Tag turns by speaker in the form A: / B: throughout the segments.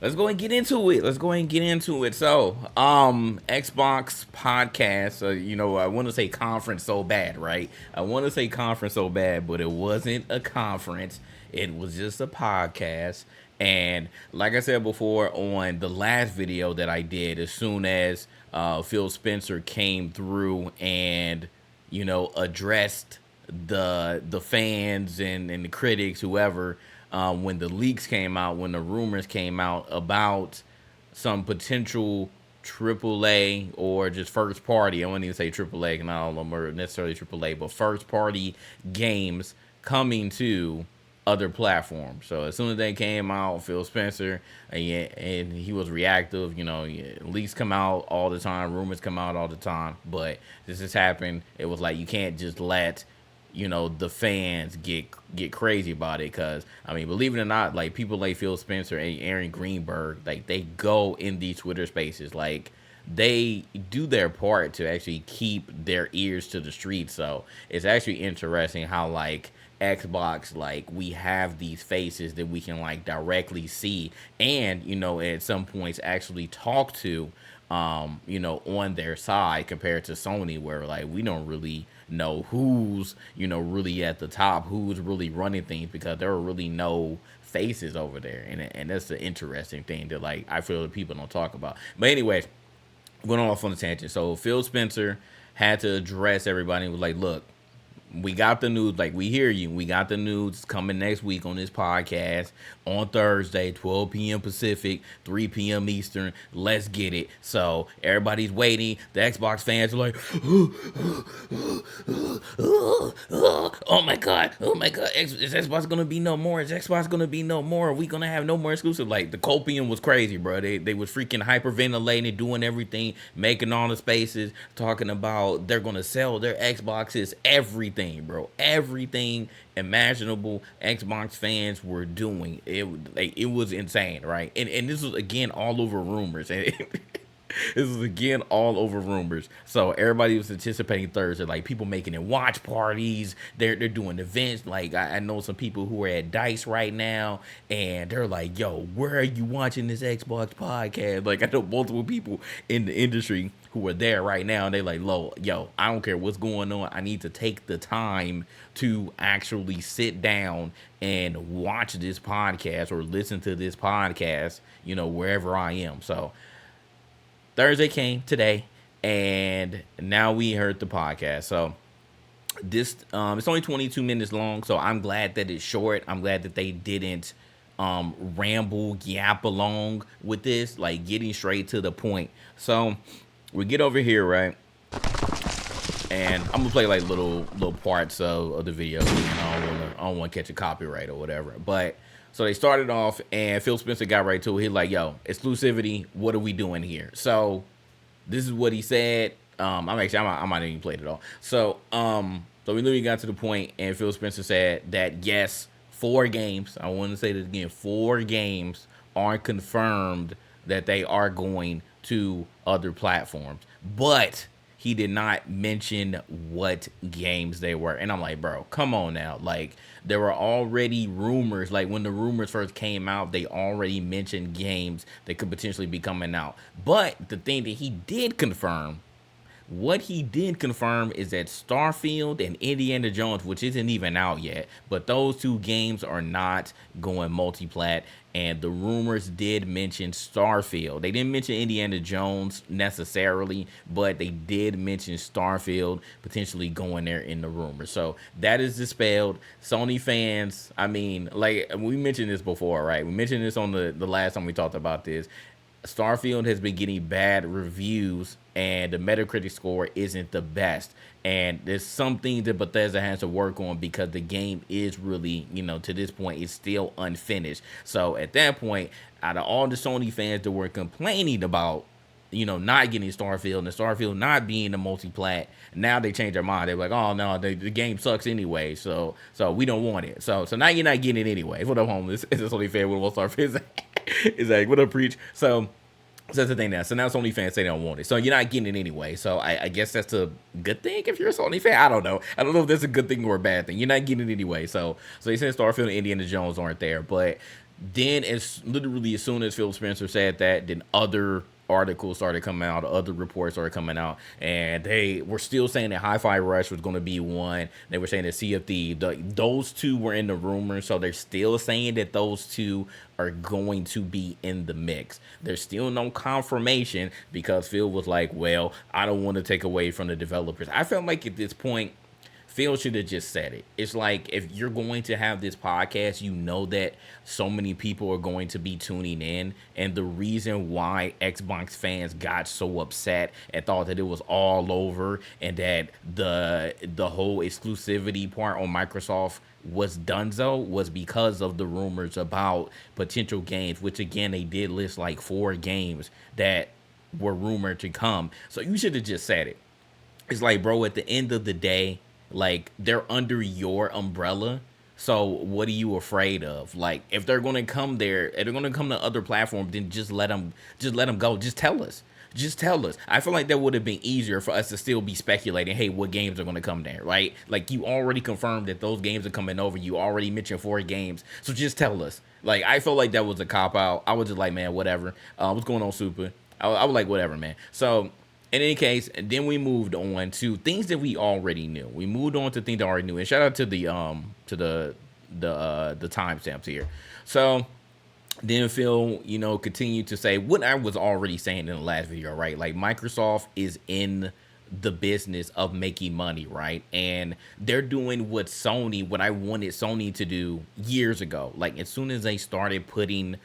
A: let's go and get into it. So, Xbox podcast. I want to say conference so bad, right? I want to say conference so bad, but it wasn't a conference. It was just a podcast. And like I said before on the last video that I did, as soon as Phil Spencer came through and addressed the fans and the critics, whoever, when the leaks came out, when the rumors came out about some potential AAA or just first party. I wouldn't even say AAA, and I don't know necessarily AAA, but first party games coming to other platforms. So as soon as they came out, Phil Spencer, and he was reactive. Leaks come out all the time, rumors come out all the time, but this has happened. It was like you can't just let the fans get crazy about it, because I mean, believe it or not, like people like Phil Spencer and Aaron Greenberg, like they go in these Twitter spaces, like they do their part to actually keep their ears to the streets. So it's actually interesting how like Xbox, like we have these faces that we can like directly see and at some points actually talk to on their side, compared to Sony, where like we don't really know who's really at the top, who's really running things, because there are really no faces over there, and that's the interesting thing that like I feel that people don't talk about. But anyways, going off on a tangent. So Phil Spencer had to address everybody and was like, look, we got the news. Like, we hear you. We got the news coming next week on this podcast on Thursday, 12 p.m. Pacific, 3 p.m. Eastern. Let's get it. So everybody's waiting. The Xbox fans are like, oh my God. Is Xbox going to be no more? Is Xbox going to be no more? Are we going to have no more exclusive? Like, the copium was crazy, bro. They was freaking hyperventilating, doing everything, making all the spaces, talking about they're going to sell their Xboxes, everything, bro. Everything imaginable Xbox fans were doing. It was insane, right? And this was again all over rumors. This is again all over rumors. So everybody was anticipating Thursday, like people making it watch parties. They're doing events. Like I know some people who are at Dice right now, and they're like, "Yo, where are you watching this Xbox podcast?" Like I know multiple people in the industry who are there right now, and they like, yo, I don't care what's going on. I need to take the time to actually sit down and watch this podcast or listen to this podcast, wherever I am. So Thursday came today, and now we heard the podcast. So this it's only 22 minutes long, so I'm glad that it's short. I'm glad that they didn't ramble, yap along with this, like getting straight to the point. So we get over here, right? And I'm gonna play like little parts of the video. I don't want to catch a copyright or whatever. But so they started off, and Phil Spencer got right to it. He's like, "Yo, exclusivity. What are we doing here?" So this is what he said. I might even play it all. So we literally got to the point, and Phil Spencer said that yes, 4 games. I want to say this again: 4 games are confirmed that they are going to other platforms, but he did not mention what games they were. And I'm like, bro, come on now. Like, there were already rumors. Like, when the rumors first came out, they already mentioned games that could potentially be coming out. But the thing that he did confirm, what he did confirm, is that Starfield and Indiana Jones, which isn't even out yet, but those 2 games are not going multi-plat. And the rumors did mention Starfield. They didn't mention Indiana Jones necessarily, but they did mention Starfield potentially going there in the rumors. So that is dispelled. Sony fans, I mean, like we mentioned this before, right? We mentioned this on the last time we talked about this. Starfield has been getting bad reviews, and the Metacritic score isn't the best. And there's something that Bethesda has to work on, because the game is really, to this point, it's still unfinished. So at that point, out of all the Sony fans that were complaining about, not getting Starfield and Starfield not being a multi-plat, now they change their mind. They're like, oh no, the game sucks anyway, so we don't want it. So now you're not getting it anyway. What up, homeless? It's a Sony fan with what Starfield is like, what up, preach? So that's the thing now. So now Sony fans say they don't want it. So you're not getting it anyway. So I guess that's a good thing if you're a Sony fan. I don't know. I don't know if that's a good thing or a bad thing. You're not getting it anyway. So they said Starfield and Indiana Jones aren't there. But Then as soon as Phil Spencer said that, then other articles started coming out, other reports started coming out, and they were still saying that Hi-Fi Rush was going to be one. They were saying that CFD, those two were in the rumors, so they're still saying that those two are going to be in the mix. There's still no confirmation because Phil was like, well, I don't want to take away from the developers. I felt like at this point, Phil should have just said it. It's like if you're going to have this podcast, you know that so many people are going to be tuning in. And the reason why Xbox fans got so upset and thought that it was all over and that the whole exclusivity part on Microsoft was donezo was because of the rumors about potential games, which again, they did list like 4 games that were rumored to come. So you should have just said it. It's like, bro, at the end of the day, like, they're under your umbrella. So what are you afraid of? Like, if they're going to come there, if they're going to come to other platforms, then just let them go. Just tell us. Just tell us. I feel like that would have been easier for us to still be speculating, hey, what games are going to come there, right? Like, you already confirmed that those games are coming over. You already mentioned 4 games. So just tell us. Like, I felt like that was a cop-out. I was just like, man, whatever. What's going on, Super? I was like, whatever, man. So in any case, then we moved on to things that we already knew. We moved on to things that I already knew. And shout out to the timestamps here. So then Phil, continued to say what I was already saying in the last video, right? Like, Microsoft is in the business of making money, right? And they're doing what I wanted Sony to do years ago. Like, as soon as they started putting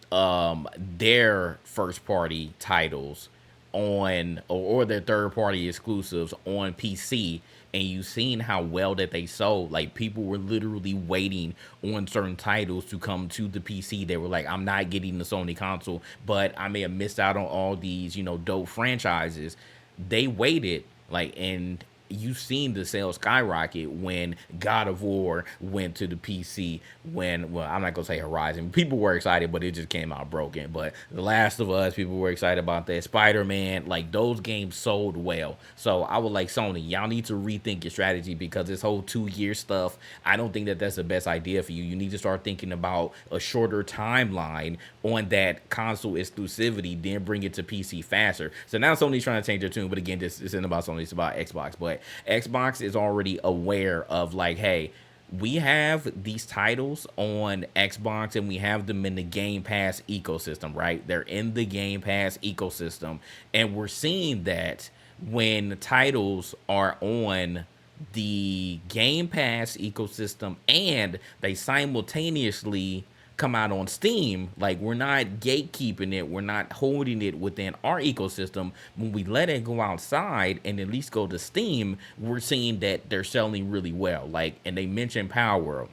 A: their first party titles on or their third party exclusives on PC, and you've seen how well that they sold. Like, people were literally waiting on certain titles to come to the PC. They were like, I'm not getting the Sony console, but I may have missed out on all these, dope franchises. They waited, like, and you've seen the sales skyrocket when God of War went to the PC. Well, I'm not gonna say Horizon. People were excited, but it just came out broken. But The Last of Us, people were excited about that. Spider-Man, like, those games sold well. So I would like, Sony, y'all need to rethink your strategy, because this whole 2-year stuff, I don't think that that's the best idea for you. You need to start thinking about a shorter timeline on that console exclusivity, then bring it to PC faster. So now Sony's trying to change their tune, but again, this isn't about Sony, it's about Xbox. But Xbox is already aware of, like, hey, we have these titles on Xbox and we have them in the Game Pass ecosystem, right? They're in the Game Pass ecosystem. And we're seeing that when titles are on the Game Pass ecosystem and they simultaneously come out on Steam, like, we're not gatekeeping it, we're not holding it within our ecosystem. When we let it go outside and at least go to Steam, we're seeing that they're selling really well. Like, and they mentioned Power World.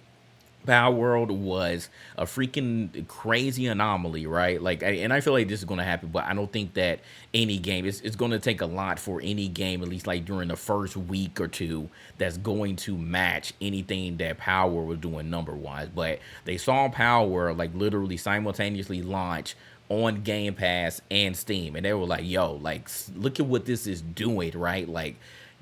A: Power World was a freaking crazy anomaly, right? Like, and I feel like this is going to happen, but I don't think that any game, it's going to take a lot for any game, at least like during the first week or two, that's going to match anything that Power World was doing number-wise. But they saw Power World, like, literally simultaneously launch on Game Pass and Steam, and they were like, yo, like, look at what this is doing, right? Like,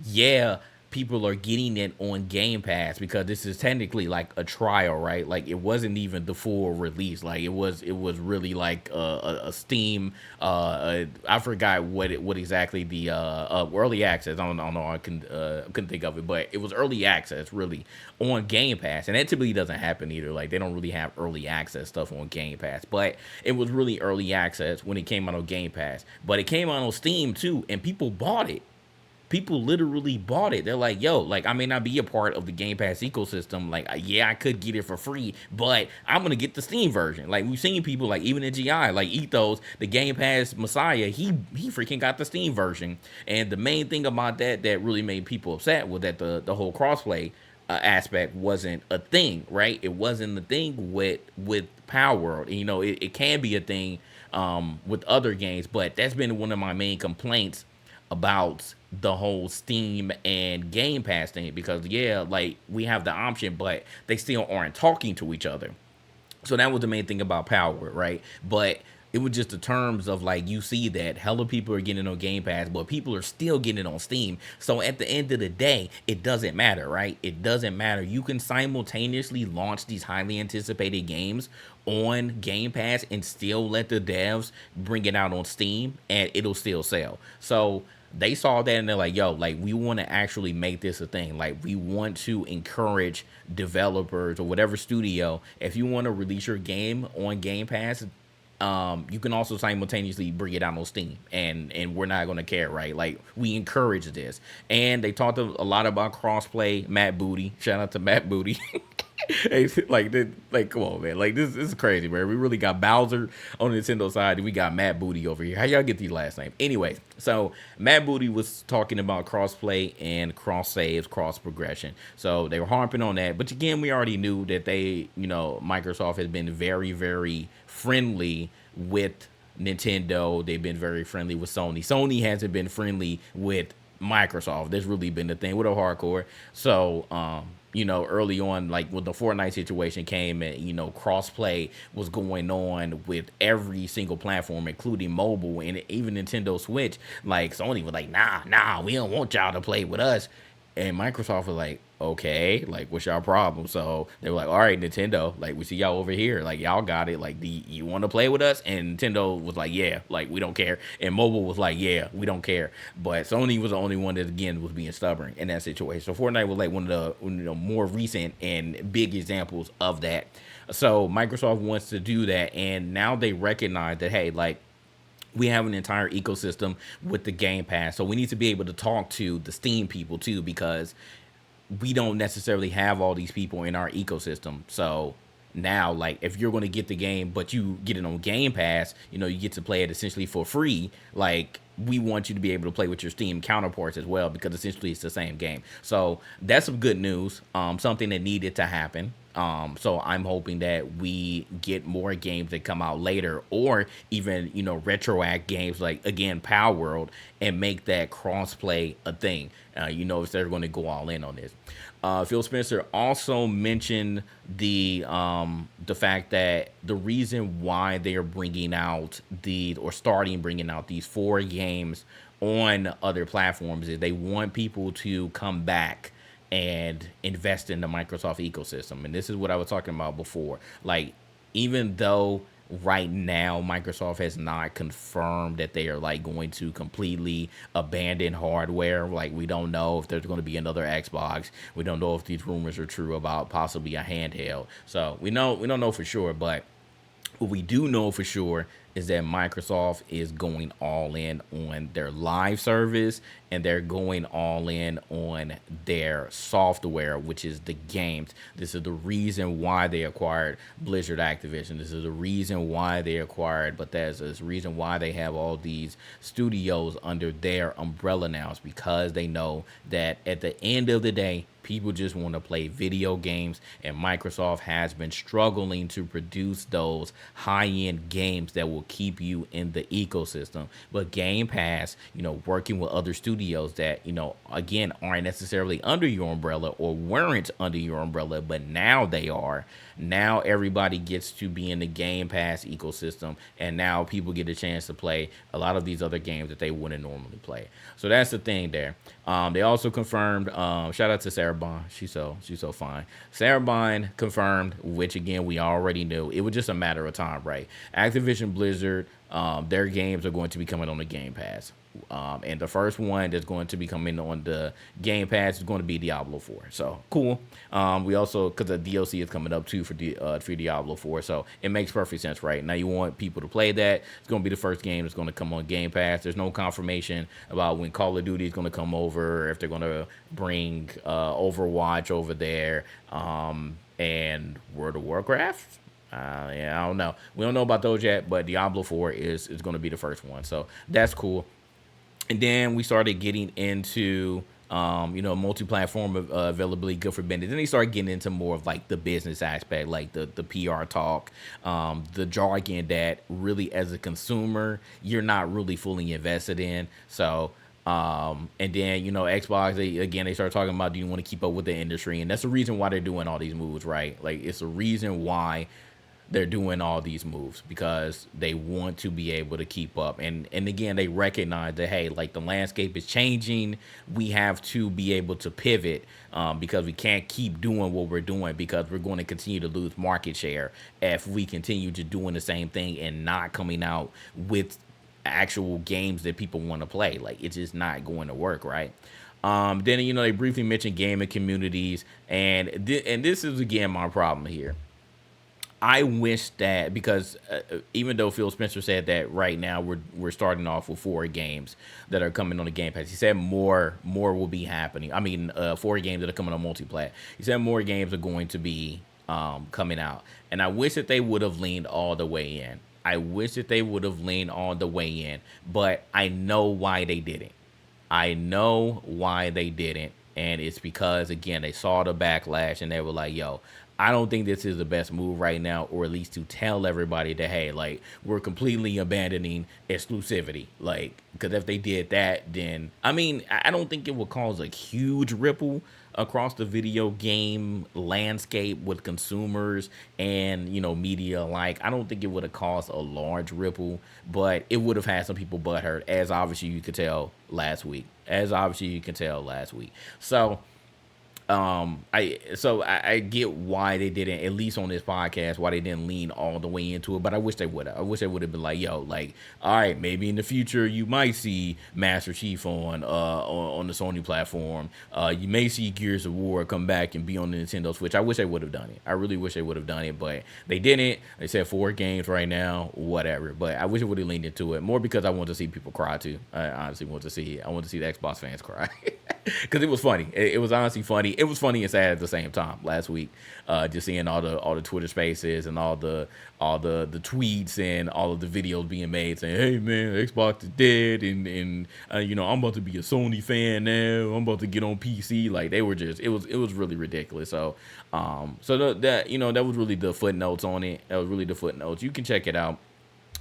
A: yeah, people are getting it on Game Pass because this is technically like a trial, right? Like, it wasn't even the full release. Like, it was really like a Steam. I forgot what exactly the early access. I don't know. I couldn't think of it, but it was early access really on Game Pass, and that typically doesn't happen either. Like, they don't really have early access stuff on Game Pass, but it was really early access when it came out on Game Pass. But it came out on Steam too, and people bought it. People literally bought it. They're like, yo, like, I may not be a part of the Game Pass ecosystem. Like, yeah, I could get it for free, but I'm going to get the Steam version. Like, we've seen people, like, even in GI, like Ethos, the Game Pass Messiah, he freaking got the Steam version. And the main thing about that really made people upset was that the whole crossplay aspect wasn't a thing, right? It wasn't a thing with Power World. And, it can be a thing with other games, but that's been one of my main complaints about the whole Steam and Game Pass thing, because yeah, like, we have the option, but they still aren't talking to each other. So that was the main thing about Power, right? But it was just the terms of like, you see that hella people are getting on Game Pass, but people are still getting it on Steam. So at the end of the day, it doesn't matter, right? It doesn't matter. You can simultaneously launch these highly anticipated games on Game Pass and still let the devs bring it out on Steam, and it'll still sell. So they saw that and they're like, yo, like, we want to actually make this a thing. Like, we want to encourage developers or whatever studio, if you want to release your game on Game Pass, you can also simultaneously bring it out on Steam, and we're not gonna care, right? Like, we encourage this. And they talked a lot about crossplay. Matt Booty, shout out to Matt Booty. Hey, like, come on, man. Like, this is crazy, man. We really got Bowser on the Nintendo side, and we got Matt Booty over here. How y'all get these last names? Anyway, so Matt Booty was talking about crossplay and cross saves, cross progression. So they were harping on that. But again, we already knew that Microsoft has been very, very friendly with Nintendo. They've been very friendly with Sony. Sony hasn't been friendly with Microsoft. That's really been the thing with a hardcore. So, early on, like when the Fortnite situation came and, crossplay was going on with every single platform, including mobile and even Nintendo Switch, like Sony was like, nah, we don't want y'all to play with us. And Microsoft was like, okay, like, what's y'all problem? So they were like, all right, Nintendo, like, we see y'all over here, like, y'all got it, like, you want to play with us? And Nintendo was like, yeah, like, we don't care. And mobile was like, yeah, we don't care. But Sony was the only one that, again, was being stubborn in that situation. So Fortnite was like one of the more recent and big examples of that. So Microsoft wants to do that, and now they recognize that, hey, like, we have an entire ecosystem with the Game Pass, so we need to be able to talk to the Steam people too, because we don't necessarily have all these people in our ecosystem. So now, like, if you're going to get the game, but you get it on Game Pass, you get to play it essentially for free. Like, we want you to be able to play with your Steam counterparts as well, because essentially it's the same game. So that's some good news, something that needed to happen. So I'm hoping that we get more games that come out later, or even, retroact games like, again, Power World, and make that crossplay a thing, if they're going to go all in on this. Phil Spencer also mentioned the fact that the reason why they are bringing out bringing out these 4 games on other platforms is they want people to come back and invest in the Microsoft ecosystem. And this is what I was talking about before. Like, even though right now Microsoft has not confirmed that they are like going to completely abandon hardware, like, we don't know if there's going to be another Xbox. We don't know if these rumors are true about possibly a handheld. So we don't know for sure, but what we do know for sure is that Microsoft is going all in on their live service, and they're going all in on their software, which is the games. This is the reason why they acquired Blizzard Activision. This is the reason why they acquired Bethesda. This is the reason why they have all these studios under their umbrella now. It's because they know that at the end of the day, people just want to play video games, and Microsoft has been struggling to produce those high-end games that will keep you in the ecosystem. But Game Pass, working with other studios that, again, aren't necessarily under your umbrella or weren't under your umbrella, but now they are. Now everybody gets to be in the Game Pass ecosystem, and now people get a chance to play a lot of these other games that they wouldn't normally play. So that's the thing there. They also confirmed, shout out to Sarah Bond. She's so fine. Sarah Bond confirmed, which again, we already knew. It was just a matter of time, right? Activision Blizzard, their games are going to be coming on the Game Pass. And the first one that's going to be coming on the Game Pass is going to be Diablo 4. So cool. We also, because the DLC is coming up too for Diablo 4, so it makes perfect sense, right? Now you want people to play that. It's going to be the first game that's going to come on Game Pass. There's no confirmation about when Call of Duty is going to come over, if they're going to bring Overwatch over there, and World of Warcraft. I don't know. We don't know about those yet, but Diablo 4 is going to be the first one, so that's cool. And then we started getting into, multi-platform availability, good for business. Then they started getting into more of like the business aspect, like the PR talk, the jargon that really, as a consumer, you're not really fully invested in. So, and then, Xbox, they start talking about, do you want to keep up with the industry? And that's the reason why they're doing all these moves, right? Like, it's the reason why they're doing all these moves because they want to be able to keep up. And again, they recognize that, hey, like the landscape is changing. We have to be able to pivot, because we can't keep doing what we're doing, because we're going to continue to lose market share if we continue to doing the same thing and not coming out with actual games that people want to play. Like, it's just not going to work, right? Then, they briefly mentioned gaming communities, and and this is again my problem here. I wish that, because even though Phil Spencer said that right now we're starting off with 4 games that are coming on the Game Pass, he said more will be happening. I mean, 4 games that are coming on multiplat. He said more games are going to be coming out, and I wish that they would have leaned all the way in. I wish that they would have leaned all the way in, but I know why they didn't. I know why they didn't, and it's because again they saw the backlash and they were like, "Yo, I don't think this is the best move right now," or at least to tell everybody that, hey, like, we're completely abandoning exclusivity. Like, because if they did that, then I mean, I don't think it would cause a huge ripple across the video game landscape with consumers and media alike. I don't think it would have caused a large ripple, but it would have had some people butthurt, as obviously you could tell last week. So I get why they didn't, at least on this podcast, why they didn't lean all the way into it. But I wish they would have. I wish they would have been like, yo, like, all right, maybe in the future you might see Master Chief on the Sony platform. You may see Gears of War come back and be on the Nintendo Switch. I wish they would have done it. I really wish they would have done it, but they didn't. They said 4 games right now, whatever. But I wish it would have leaned into it more, because I want to see people cry too. I honestly want to see it. I want to see the Xbox fans cry. Because it was funny. It was honestly funny. It was funny and sad at the same time last week. Just seeing all the Twitter Spaces and all the tweets and all of the videos being made saying, "Hey man, Xbox is dead," and I'm about to be a Sony fan now. I'm about to get on PC. Like, they were just, it was really ridiculous. So that was really the footnotes on it. That was really the footnotes. You can check it out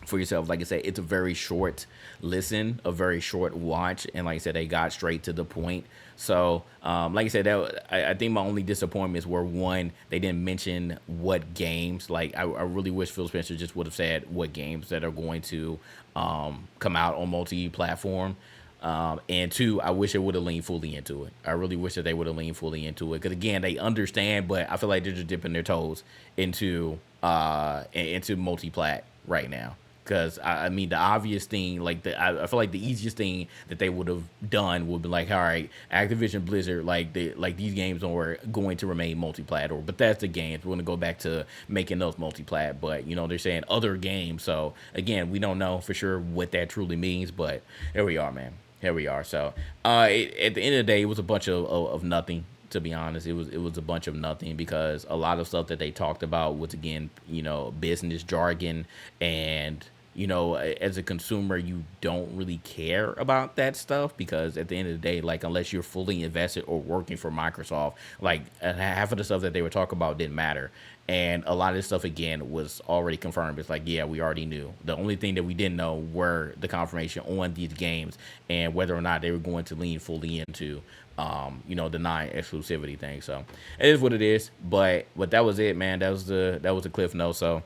A: for yourself. Like I said, it's a very short listen, a very short watch, and like I said, they got straight to the point. So like I said, I think my only disappointments were, one, they didn't mention what games. Like, I really wish Phil Spencer just would have said what games that are going to come out on multi-platform. And 2, I wish they would have leaned fully into it. I really wish that they would have leaned fully into it, because again, they understand, but I feel like they're just dipping their toes into multi-plat right now. Because I mean, the obvious thing, like I feel like the easiest thing that they would have done would be like, all right, Activision Blizzard, like these games are going to remain multi-plat, or Bethesda games, we're going to go back to making those multi-plat. But they're saying other games, so again, we don't know for sure what that truly means. But here we are, man. Here we are. So at the end of the day, it was a bunch of nothing. To be honest, it was a bunch of nothing, because a lot of stuff that they talked about was, again, business jargon, and as a consumer, you don't really care about that stuff, because at the end of the day, like, unless you're fully invested or working for Microsoft, like, half of the stuff that they were talking about didn't matter. And a lot of this stuff, again, was already confirmed. It's like, yeah, we already knew. The only thing that we didn't know were the confirmation on these games, and whether or not they were going to lean fully into the non-exclusivity thing. So it is what it is. But that was it, man. That was the cliff note. So